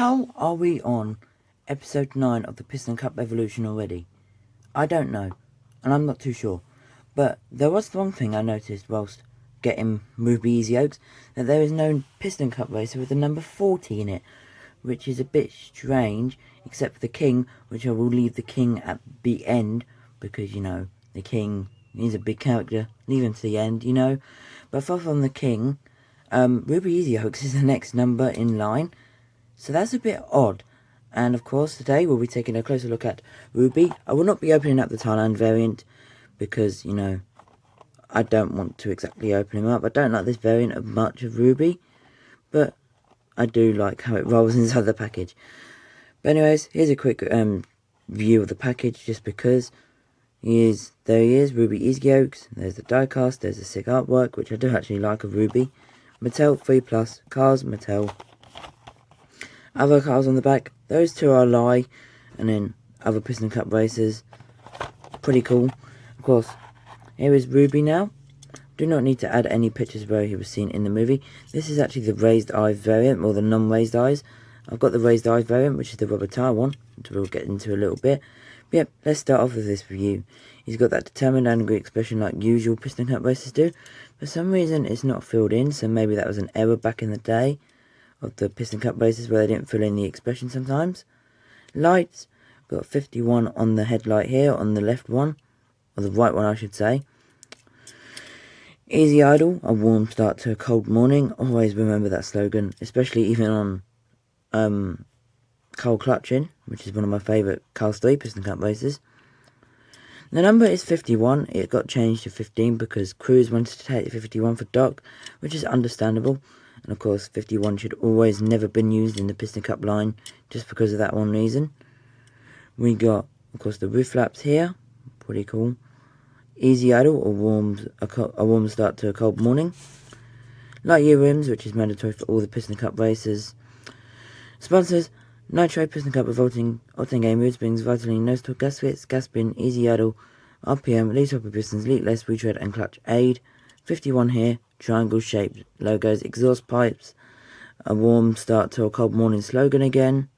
How are we on episode 9 of the Piston Cup Evolution already? I don't know, and I'm not too sure. But there was one thing I noticed whilst getting Ruby Easy Oaks, that there is no Piston Cup racer with the number 40 in it, which is a bit strange, except for the King, which I will leave the King at the end, because, you know, the King is a big character. Leave him to the end, you know. But apart from the King, Ruby Easy Oaks is the next number in line, so that's a bit odd. And of course, today we'll be taking a closer look at Ruby. I will not be opening up the Thailand variant, because, you know, I don't want to exactly open him up. I don't like this variant of much of Ruby, but I do like how it rolls inside the package. But anyways, here's a quick view of the package, just because there he is, Ruby Easy Oaks. There's the diecast, there's the sick artwork, which I do actually like of Ruby. Mattel 3+, cars, Mattel. Other cars on the back, those two are a lie, and then other Piston Cup racers. Pretty cool. Of course, here is Ruby now. Do not need to add any pictures where he was seen in the movie. This is actually the raised eye variant, or the non-raised eyes. I've got the raised eyes variant, which is the rubber tire one, which we'll get into a little bit. But yep, let's start off with this review. He's got that determined angry expression like usual Piston Cup racers do. For some reason, it's not filled in, so maybe that was an error back in the day of the Piston Cup races where they didn't fill in the expression sometimes. Lights, got 51 on the headlight here, on the left one, or the right one I should say. Easy idle, a warm start to a cold morning. Always remember that slogan, especially even on cold clutching, which is one of my favourite Cars 3 Piston Cup races. The number is 51. It got changed to 15 because crews wanted to take 51 for Doc, which is understandable. And of course, 51 should always never been used in the Piston Cup line, just because of that one reason. We got, of course, the roof flaps here. Pretty cool. Easy idle, a warm start to a cold morning. Light year rims, which is mandatory for all the Piston Cup races. Sponsors: Nitro Piston Cup Revolting Octane Mood Springs, Vitally Nose Talk Gaskets, Gas Bin, Easy Idle, RPM, Lead Hopper Pistons, Leak Less, Retread and Clutch Aid. 51 here, triangle shaped logos, exhaust pipes, a warm start to a cold morning slogan again.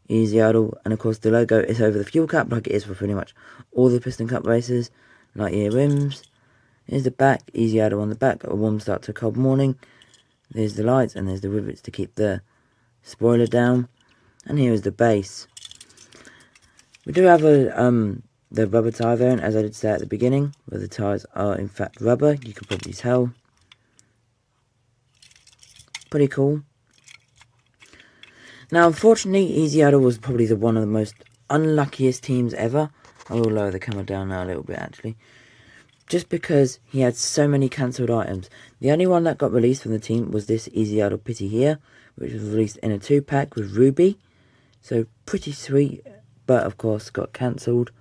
Easy idle, and of course the logo is over the fuel cap like it is for pretty much all the Piston Cup races. Light year rims. Here's the back, easy idle on the back, a warm start to a cold morning. There's the lights, and there's the rivets to keep the spoiler down. And here is the base. We do have the rubber tyre variant, as I did say at the beginning, where the tyres are in fact rubber, you can probably tell. Pretty cool. Now unfortunately, Easy Idle was probably one of the most unluckiest teams ever. I will lower the camera down now a little bit actually. Just because he had so many cancelled items. The only one that got released from the team was this Easy Idle Pity here, which was released in a 2-pack with Ruby. So pretty sweet, but of course got cancelled.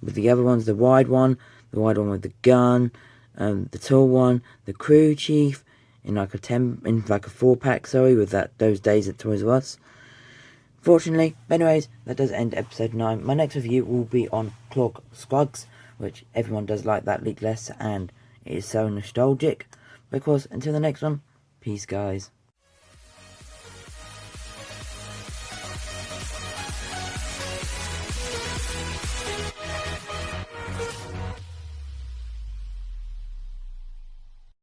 With the other ones, the wide one with the gun, the tall one, the crew chief, in like a 4-pack, sorry, with those days at Toys R Us. Fortunately, but anyways, that does end episode 9. My next review will be on Clog Scrugs, which everyone does like that Leak Less, and it is so nostalgic. But of course, until the next one, peace guys.